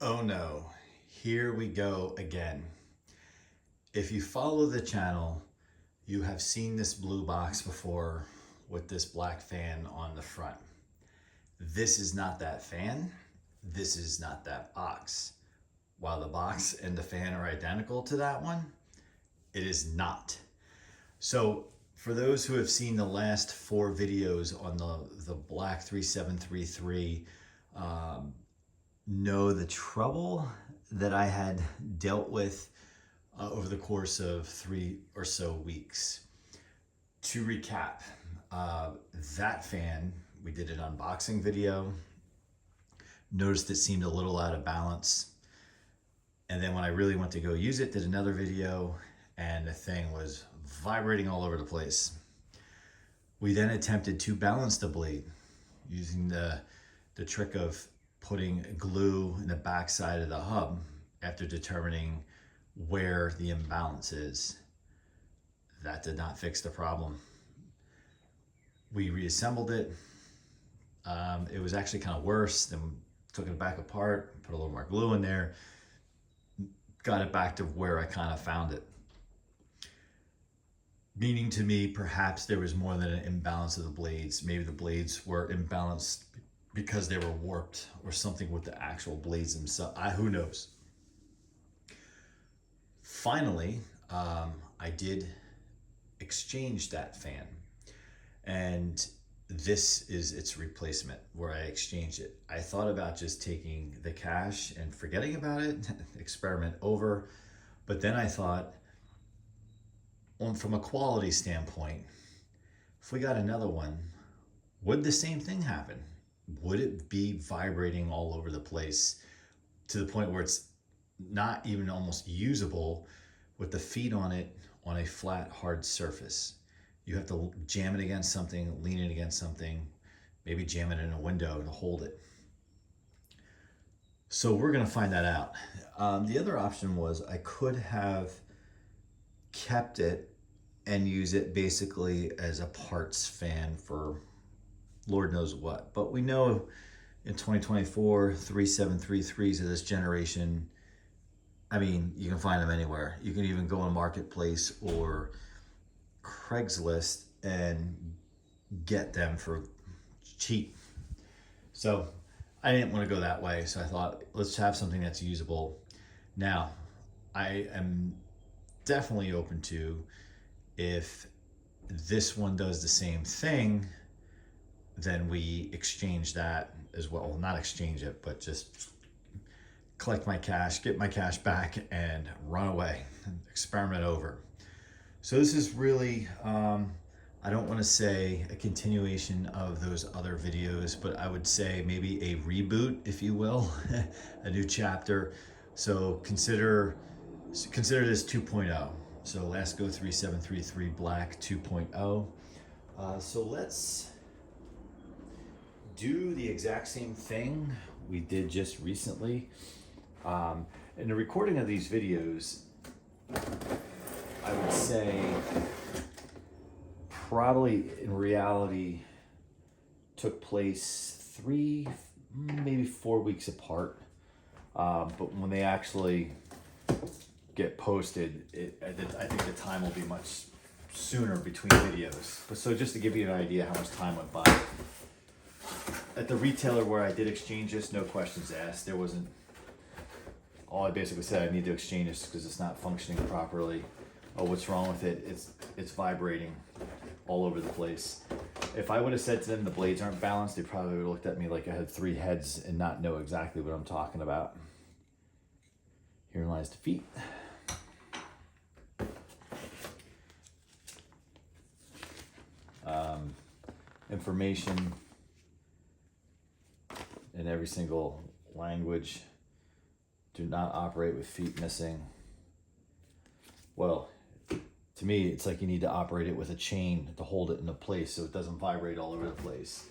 Oh no, here we go again. If you follow the channel, you have seen this blue box before with this black fan on the front. This is not that fan. This is not that box. While the box and the fan are identical to that one, it is not. So for those who have seen the last 4 videos on the black 3733, know the trouble that I had dealt with over the course of 3 or so weeks. To recap, that fan, we did an unboxing video, noticed it seemed a little out of balance, and then when I really went to go use it, did another video, and the thing was vibrating all over the place. We then attempted to balance the blade using the trick of putting glue in the back side of the hub after determining where the imbalance is. That did not fix the problem. We reassembled it. It was actually kind of worse. Then took it back apart, put a little more glue in there, got it back to where I kind of found it. Meaning to me, perhaps there was more than an imbalance of the blades. Maybe the blades were imbalanced because they were warped or something with the actual blades themselves. Who knows? Finally, I did exchange that fan, and this is its replacement where I exchanged it. I thought about just taking the cash and forgetting about it, experiment over, but then I thought, from a quality standpoint, if we got another one, would the same thing happen? Would it be vibrating all over the place to the point where it's not even almost usable with the feet on it on a flat, hard surface? You have to jam it against something, lean it against something, maybe jam it in a window to hold it. So we're gonna find that out. The other option was I could have kept it and use it basically as a parts fan for Lord knows what. But we know in 2024, 3733s of this generation, I mean, you can find them anywhere. You can even go on Marketplace or Craigslist and get them for cheap. So I didn't want to go that way. So I thought, let's have something that's usable. Now, I am definitely open to, if this one does the same thing, then we exchange that as well. Not exchange it, but just collect my cash, get my cash back, and run away and experiment over. So this is really, I don't want to say a continuation of those other videos, but I would say maybe a reboot, if you will, a new chapter. So consider this 2.0. So Lasko 3733 Black 2.0. So let's do the exact same thing we did just recently. In the recording of these videos, I would say probably in reality took place 3, maybe 4 weeks apart. But when they actually get posted, I think the time will be much sooner between videos. But so just to give you an idea how much time went by. At the retailer where I did exchange this, no questions asked. There wasn't, all I basically said, I need to exchange this because it's not functioning properly. Oh, what's wrong with it? It's vibrating all over the place. If I would have said to them the blades aren't balanced, they probably would have looked at me like I had 3 heads and not know exactly what I'm talking about. Herein lies defeat. Information in every single language. Do not operate with feet missing. Well, to me, it's like you need to operate it with a chain to hold it into place so it doesn't vibrate all over the place.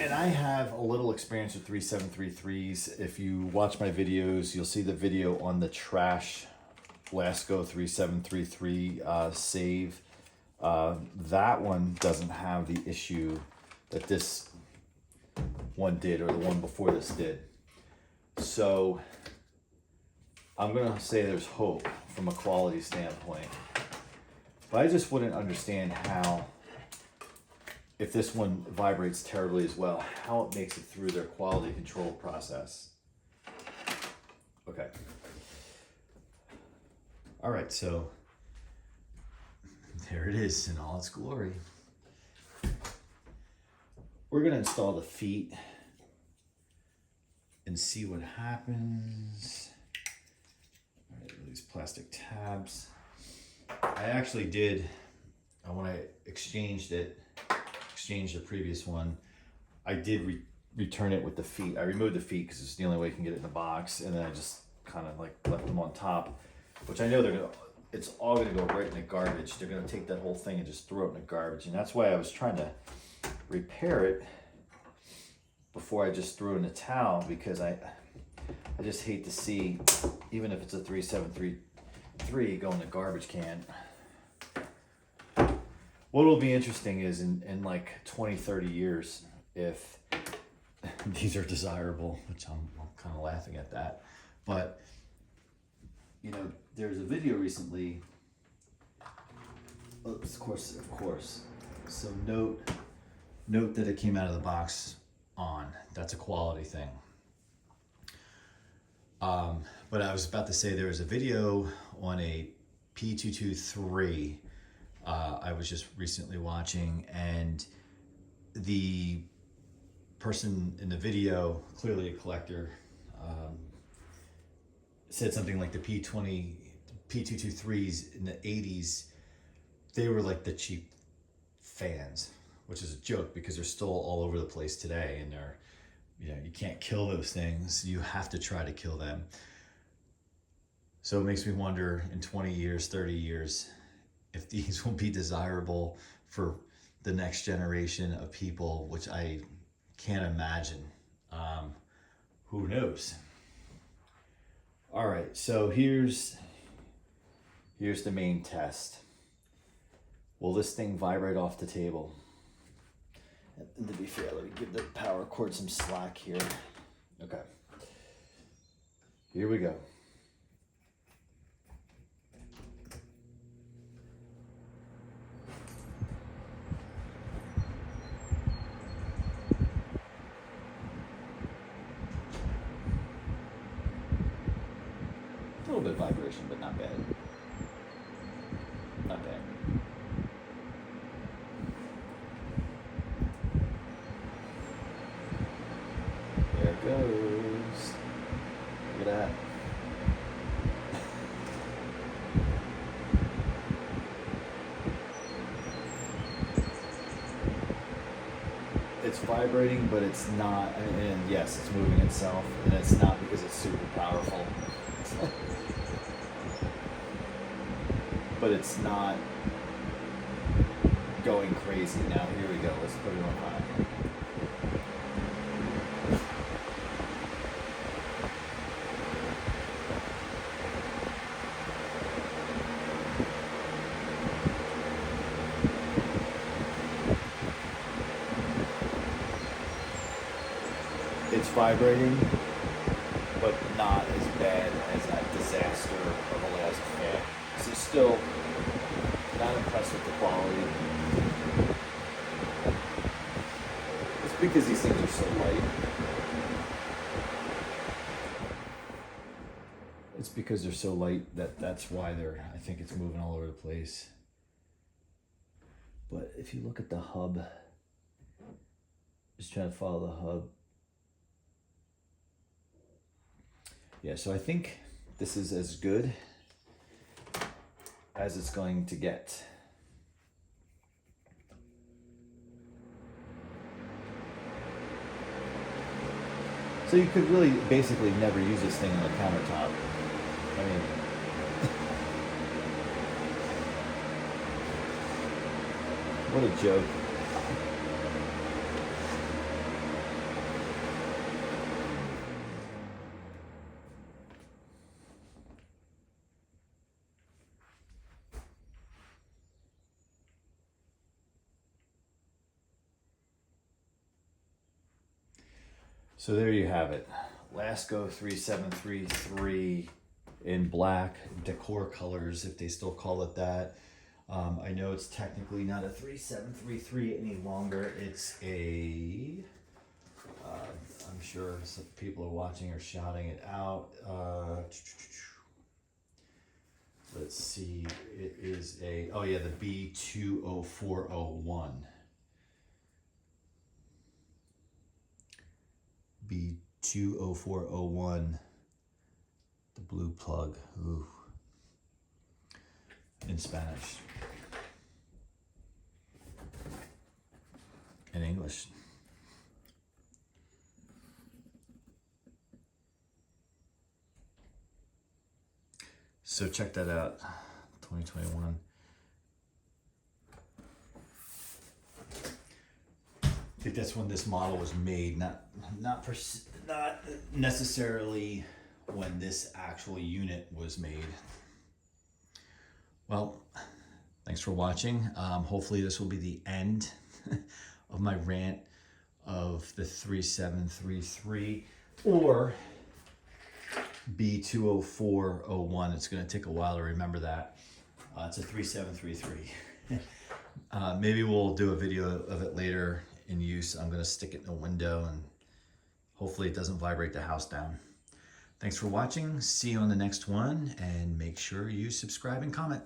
And I have a little experience with 3733s. If you watch my videos, you'll see the video on the trash Lasko 3733 save. That one doesn't have the issue that this one did, or the one before this did. So I'm gonna say there's hope from a quality standpoint, but I just wouldn't understand how, if this one vibrates terribly as well, how it makes it through their quality control process. Okay. All right, so there it is in all its glory. We're gonna install the feet and see what happens. All right, these plastic tabs. I actually did, when I exchanged the previous one, I did return it with the feet. I removed the feet because it's the only way you can get it in the box, and then I just kind of like left them on top, which I know it's all gonna go right in the garbage. They're gonna take that whole thing and just throw it in the garbage, and that's why I was trying to repair it before I just threw in the towel, because I just hate to see, even if it's a 3733, go in the garbage can. What will be interesting is in like 20, 30 years, if these are desirable, which I'm kind of laughing at that. But, you know, there's a video recently, of course. So note that it came out of the box on. That's a quality thing. But I was about to say there was a video on a P223 I was just recently watching, and the person in the video, clearly a collector, said something like the P223s in the 80s, they were like the cheap fans, which is a joke because they're still all over the place today, and they're, you know, you can't kill those things. You have to try to kill them. So it makes me wonder in 20 years, 30 years, if these will be desirable for the next generation of people, which I can't imagine. Who knows? All right, so here's the main test. Will this thing vibrate off the table? And to be fair, let me give the power cord some slack here. Okay. Here we go. A little bit of vibration, but not bad. Not bad. There it goes. Look at that. It's vibrating, but it's not, and yes, it's moving itself, and it's not because it's super powerful. But it's not going crazy. Now here we go, let's put it on high. It's vibrating, but not as bad as that disaster of the last fan. So still not impressed with the quality. It's because these things are so light. It's because they're so light that's why I think it's moving all over the place. But if you look at the hub, just trying to follow the hub. Yeah, so I think this is as good as it's going to get. So you could really basically never use this thing on the countertop. I mean, what a joke. So there you have it. Lasko 3733 in black decor colors, if they still call it that. I know it's technically not a 3733 any longer. It's a, I'm sure some people are watching or shouting it out. Let's see, it is a, oh yeah, the B20401. B20401, the blue plug, ooh, in Spanish. In English. So check that out, 2021. I think that's when this model was made, not necessarily when this actual unit was made. Well, thanks for watching. Hopefully this will be the end of my rant of the 3733 or B20401. It's going to take a while to remember that. It's a 3733. Maybe we'll do a video of it later in use. I'm going to stick it in a window and hopefully it doesn't vibrate the house down. Thanks for watching. See you on the next one, and make sure you subscribe and comment.